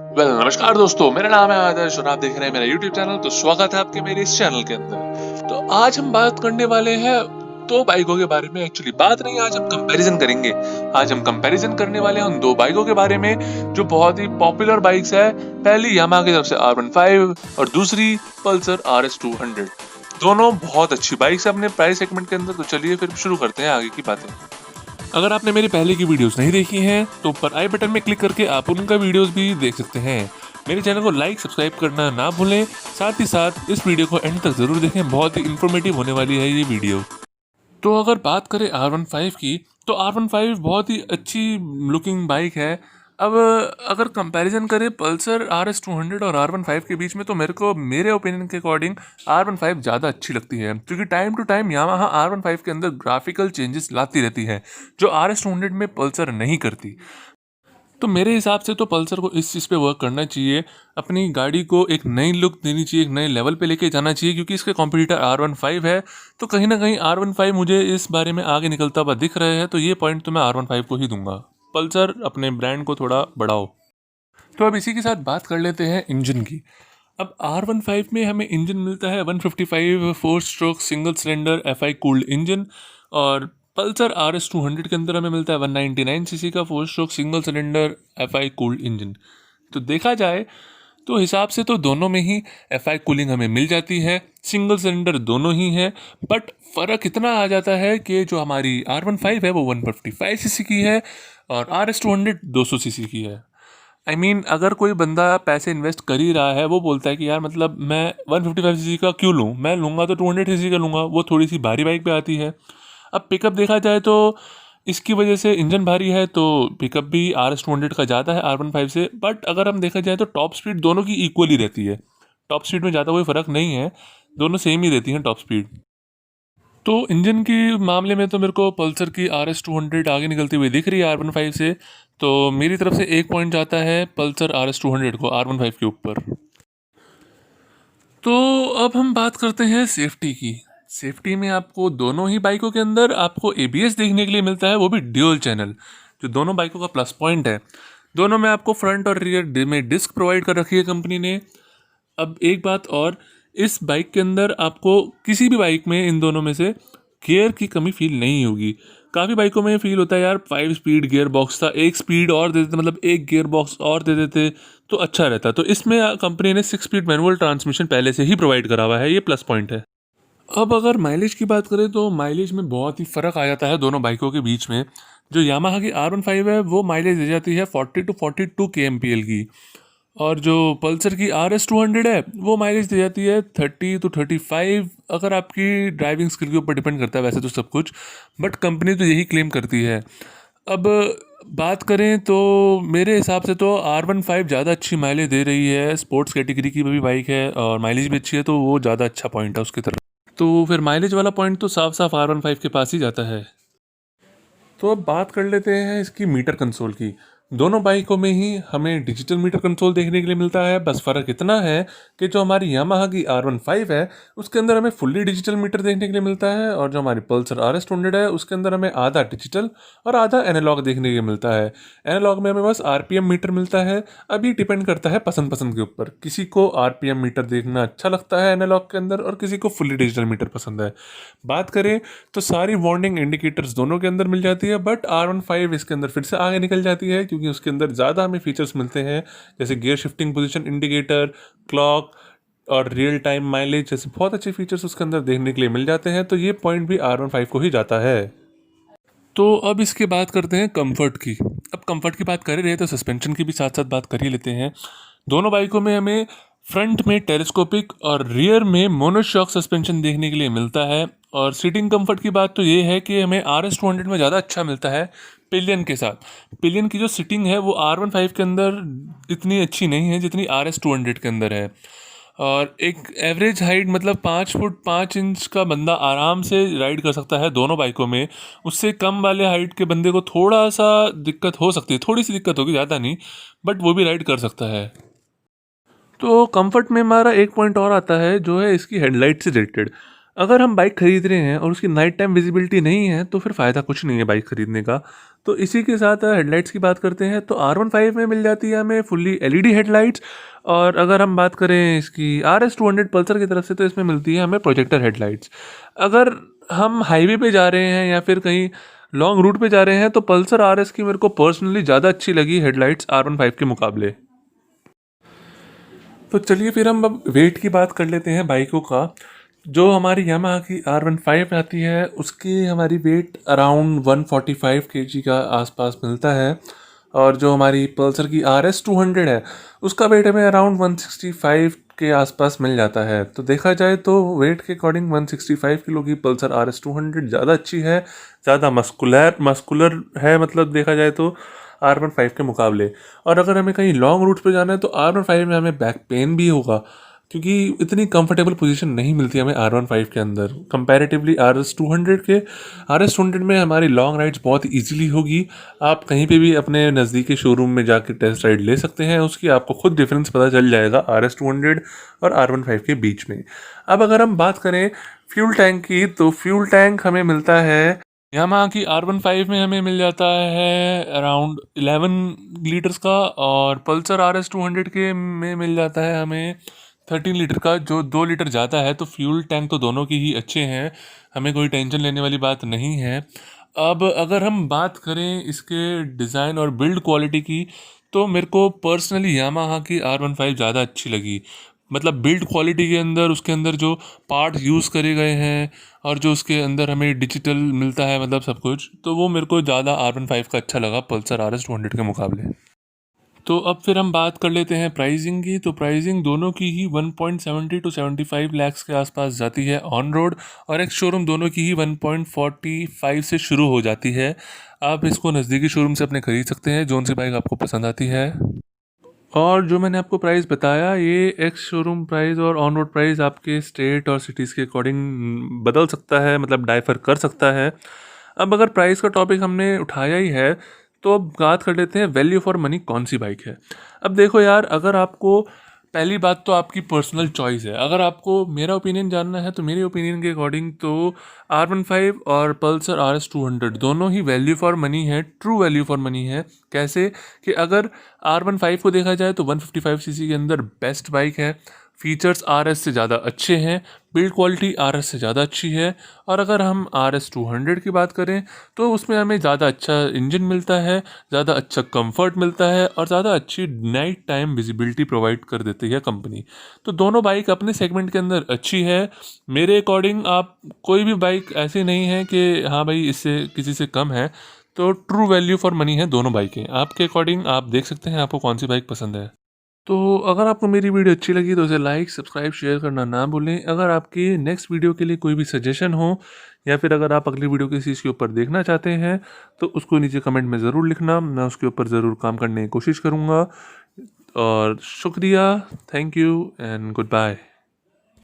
नमस्कार दोस्तों, मेरा नाम है आदर्श और आप देख रहे हैं मेरा YouTube चैनल। तो स्वागत है आपके मेरे इस चैनल के अंदर। तो आज हम बात करने वाले हैं दो बाइकों के बारे में। एक्चुअली बात नहीं, आज हम कंपैरिजन करेंगे। आज हम कंपैरिजन करने वाले हैं उन दो बाइकों के बारे में जो बहुत ही पॉपुलर बाइक्स है। पहली यामाहा की तरफ से R15 और दूसरी पल्सर RS200। दोनों बहुत अच्छी बाइक्स है अपने प्राइस सेगमेंट के अंदर। तो चलिए फिर शुरू करते हैं आगे की बातें। अगर आपने मेरी पहले की वीडियोस नहीं देखी हैं तो ऊपर आई बटन में क्लिक करके आप उनका वीडियोस भी देख सकते हैं। मेरे चैनल को लाइक सब्सक्राइब करना ना भूलें। साथ ही साथ इस वीडियो को एंड तक जरूर देखें, बहुत ही इन्फॉर्मेटिव होने वाली है ये वीडियो। तो अगर बात करें R15 की, तो R15 बहुत ही अच्छी लुकिंग बाइक है। अब अगर कंपैरिजन करें पल्सर RS200 और R15 के बीच में, तो मेरे ओपिनियन के अकॉर्डिंग R15 ज़्यादा अच्छी लगती है, क्योंकि time to time Yamaha R15 के अंदर ग्राफिकल चेंजेस लाती रहती है जो RS200 में पल्सर नहीं करती। तो मेरे हिसाब से तो पल्सर को इस चीज़ पे वर्क करना चाहिए, अपनी गाड़ी को एक नई लुक देनी चाहिए, एक नए लेवल पे लेके जाना चाहिए, क्योंकि इसके कॉम्पिटिटर R15 है। तो कहीं ना कहीं R15 मुझे इस बारे में आगे निकलता हुआ दिख रहे हैं, तो ये पॉइंट तो मैं R15 को ही दूंगा। पल्सर अपने ब्रांड को थोड़ा बढ़ाओ। तो अब इसी के साथ बात कर लेते हैं इंजन की। अब R15 में हमें इंजन मिलता है 155 four stroke single cylinder FI cooled engine, और पल्सर RS200 के अंदर हमें मिलता है 199 सीसी का four stroke single cylinder FI cooled engine. तो देखा जाए तो हिसाब से तो दोनों में ही FI कूलिंग हमें मिल जाती है, सिंगल सिलेंडर दोनों ही है। बट फ़र्क इतना आ जाता है कि जो हमारी R15 है वो 155 सीसी की है और RS200 200 सीसी की है। अगर कोई बंदा पैसे इन्वेस्ट कर ही रहा है, वो बोलता है कि यार मतलब मैं 155 सीसी का क्यों लूँ, मैं लूँगा तो 200 सीसी का लूँगा, वो थोड़ी सी भारी बाइक पे आती है। अब पिकअप देखा जाए तो इसकी वजह से इंजन भारी है, तो पिकअप भी RS200 का ज़्यादा है R15 से। बट अगर हम देखा जाए तो टॉप स्पीड दोनों की इक्वली रहती है, टॉप स्पीड में ज़्यादा कोई फ़र्क नहीं है, दोनों सेम ही रहती हैं टॉप स्पीड। तो इंजन के मामले में तो मेरे को पल्सर की RS200 आगे निकलती हुई दिख रही है R15 से। तो मेरी तरफ से एक पॉइंट जाता है पल्सर RS200 को R15 के ऊपर। तो अब हम बात करते हैं सेफ्टी की। सेफ्टी में आपको दोनों ही बाइकों के अंदर आपको ABS देखने के लिए मिलता है, वो भी ड्यूल चैनल, जो दोनों बाइकों का प्लस पॉइंट है। दोनों में आपको फ्रंट और रियर में डिस्क प्रोवाइड कर रखी है कंपनी ने। अब एक बात और, इस बाइक के अंदर आपको किसी भी बाइक में इन दोनों में से गियर की कमी फील नहीं होगी। काफ़ी बाइकों में फील होता है यार 5 स्पीड गियर बॉक्स था, एक स्पीड और दे देते, मतलब एक गियर बॉक्स और दे देते तो अच्छा रहता। तो इसमें कंपनी ने 6 स्पीड मैनुअल ट्रांसमिशन पहले से ही प्रोवाइड करा हुआ है, ये प्लस पॉइंट है। अब अगर माइलेज की बात करें तो माइलेज में बहुत ही फ़र्क आ जाता है दोनों बाइकों के बीच में। जो यामाहा की R15 है वो माइलेज दे जाती है 40 to 42 kmpl की, और जो पल्सर की RS200 है वो माइलेज दे जाती है 30 to 35। अगर आपकी ड्राइविंग स्किल के ऊपर डिपेंड करता है वैसे तो सब कुछ, बट कंपनी तो यही क्लेम करती है। अब बात करें तो मेरे हिसाब से तो R15 ज़्यादा अच्छी माइलेज दे रही है, स्पोर्ट्स कैटेगरी की भी बाइक है और माइलेज भी अच्छी है, तो वो ज़्यादा अच्छा पॉइंट है उसकी तरफ। तो फिर माइलेज वाला पॉइंट तो साफ साफ R15 के पास ही जाता है। तो अब बात कर लेते हैं इसकी मीटर कंसोल की। दोनों बाइकों में ही हमें डिजिटल मीटर कंसोल देखने के लिए मिलता है, बस फ़र्क इतना है कि जो हमारी यामाहा की R15 है उसके अंदर हमें फुल्ली डिजिटल मीटर देखने के लिए मिलता है, और जो हमारी पल्सर RS200 है उसके अंदर हमें आधा डिजिटल और आधा एनालॉग देखने के लिए मिलता है। एनालॉग में हमें बस RPM मीटर मिलता है। अभी डिपेंड करता है पसंद पसंद के ऊपर, किसी को RPM मीटर देखना अच्छा लगता है एनालॉग के अंदर और किसी को फुल्ली डिजिटल मीटर पसंद है। बात करें तो सारी वार्निंग इंडिकेटर्स दोनों के अंदर मिल जाती है, बट R15 इसके अंदर फिर से आगे निकल जाती है, क्योंकि उसके अंदर ज़्यादा हमें फीचर्स मिलते हैं, जैसे gear shifting position indicator, clock और रियल टाइम माइलेज जैसे बहुत अच्छे फीचर्स उसके अंदर देखने के लिए मिल जाते हैं। तो ये पॉइंट भी R15 को ही जाता है। तो अब इसके बात करते हैं कंफर्ट की। अब कंफर्ट की बात कर ही रहे तो सस्पेंशन की भी साथ साथ बात कर ही लेते हैं। दोनों बाइकों में हमें फ्रंट में टेलीस्कोपिक और रियर में मोनोशॉक सस्पेंशन देखने के लिए मिलता है। और सीटिंग कंफर्ट की बात तो ये है कि हमें RS200 में ज़्यादा अच्छा मिलता है पिलियन के साथ। पिलियन की जो सीटिंग है वो R15 के अंदर इतनी अच्छी नहीं है जितनी RS200 के अंदर है। और एक एवरेज हाइट मतलब 5 फुट 5 इंच का बंदा आराम से राइड कर सकता है दोनों बाइकों में। उससे कम वाले हाइट के बंदे को थोड़ा सा दिक्कत हो सकती है, थोड़ी सी दिक्कत होगी, ज़्यादा नहीं, बट वो भी राइड कर सकता है। तो कंफर्ट में हमारा एक पॉइंट और आता है जो है इसकी हेडलाइट से रिलेटेड। अगर हम बाइक खरीद रहे हैं और उसकी नाइट टाइम विजिबिलिटी नहीं है तो फिर फ़ायदा कुछ नहीं है बाइक खरीदने का। तो इसी के साथ हेडलाइट्स की बात करते हैं तो R15 में मिल जाती है हमें फुल्ली LED हेडलाइट्स। और अगर हम बात करें इसकी RS200 पल्सर की तरफ से तो इसमें मिलती है हमें प्रोजेक्टर हेडलाइट्स। अगर हम हाईवे पे जा रहे हैं या फिर कहीं लॉन्ग रूट पे जा रहे हैं तो पल्सर RS की मेरे को पर्सनली ज़्यादा अच्छी लगी हेडलाइट्स R15 के मुकाबले। तो चलिए फिर हम अब वेट की बात कर लेते हैं बाइकों का। जो हमारी यामाहा की R15 आती है उसकी हमारी वेट अराउंड 145 kg का आसपास मिलता है। और जो हमारी पल्सर की RS200 है उसका वेट हमें अराउंड 165 के आसपास मिल जाता है। तो देखा जाए तो वेट के अकॉर्डिंग 165 किलो की पल्सर RS200 ज़्यादा अच्छी है, ज़्यादा मस्कुलर है, मतलब देखा जाए तो R15 के मुकाबले। और अगर हमें कहीं लॉन्ग रूट पे जाना है तो R15 में हमें बैक पेन भी होगा क्योंकि इतनी कंफर्टेबल पोजीशन नहीं मिलती हमें R15 के अंदर कंपैरेटिवली RS200 के। RS200 में हमारी लॉन्ग राइड्स बहुत इजीली होगी। आप कहीं पे भी अपने नज़दीकी शोरूम में जाकर टेस्ट राइड ले सकते हैं, उसकी आपको खुद डिफरेंस पता चल जाएगा RS200 और R15 के बीच में। अब अगर हम बात करें फ्यूल टैंक की तो फ्यूल टैंक हमें मिलता है यामाहा की R15 में हमें मिल जाता है अराउंड 11 लीटर्स का। और पल्सर RS200 के में मिल जाता है हमें 13 लीटर का, जो 2 लीटर ज़्यादा है। तो फ्यूल टैंक तो दोनों के ही अच्छे हैं, हमें कोई टेंशन लेने वाली बात नहीं है। अब अगर हम बात करें इसके डिज़ाइन और बिल्ड क्वालिटी की तो मेरे को पर्सनली यामाहा की R15 ज़्यादा अच्छी लगी। मतलब बिल्ड क्वालिटी के अंदर उसके अंदर जो पार्ट यूज़ करे गए हैं और जो उसके अंदर हमें डिजिटल मिलता है, मतलब सब कुछ, तो वो मेरे को ज़्यादा R15 का अच्छा लगा पल्सर RS200 के मुकाबले। तो अब फिर हम बात कर लेते हैं प्राइसिंग की। तो प्राइसिंग दोनों की ही 1.70 टू 75 लाख के आसपास जाती है ऑन रोड, और एक शोरूम दोनों की ही 1.45 से शुरू हो जाती है। आप इसको नज़दीकी शोरूम से अपने खरीद सकते हैं जोन सी बाइक आपको पसंद आती है। और जो मैंने आपको प्राइस बताया ये एक्स शोरूम प्राइस और ऑन रोड प्राइस आपके स्टेट और सिटीज़ के अकॉर्डिंग बदल सकता है, मतलब डाइफर कर सकता है। अब अगर प्राइस का टॉपिक हमने उठाया ही है तो अब बात कर लेते हैं वैल्यू फॉर मनी कौन सी बाइक है। अब देखो यार, अगर आपको पहली बात तो आपकी पर्सनल चॉइस है। अगर आपको मेरा ओपिनियन जानना है तो मेरे ओपिनियन के अकॉर्डिंग तो R15 और पल्सर RS200 दोनों ही वैल्यू फॉर मनी है, ट्रू वैल्यू फॉर मनी है। कैसे कि अगर R15 को देखा जाए तो 155 सीसी के अंदर बेस्ट बाइक है, फीचर्स RS से ज़्यादा अच्छे हैं, बिल्ड क्वालिटी RS से ज़्यादा अच्छी है। और अगर हम RS200 की बात करें तो उसमें हमें ज़्यादा अच्छा इंजन मिलता है, ज़्यादा अच्छा कंफर्ट मिलता है और ज़्यादा अच्छी नाइट टाइम विजिबिलिटी प्रोवाइड कर देती है कंपनी। तो दोनों बाइक अपने सेगमेंट के अंदर अच्छी है। मेरे अकॉर्डिंग आप कोई भी बाइक ऐसी नहीं है कि हाँ भाई इससे किसी से कम है। तो ट्रू वैल्यू फॉर मनी है दोनों बाइकें। आपके अकॉर्डिंग आप देख सकते हैं आपको कौन सी बाइक पसंद है। तो अगर आपको मेरी वीडियो अच्छी लगी तो उसे लाइक सब्सक्राइब शेयर करना ना भूलें। अगर आपकी नेक्स्ट वीडियो के लिए कोई भी सजेशन हो या फिर अगर आप अगली वीडियो किसी चीज़ के ऊपर देखना चाहते हैं तो उसको नीचे कमेंट में ज़रूर लिखना, मैं उसके ऊपर ज़रूर काम करने की कोशिश करूँगा। और शुक्रिया, thank you and good bye.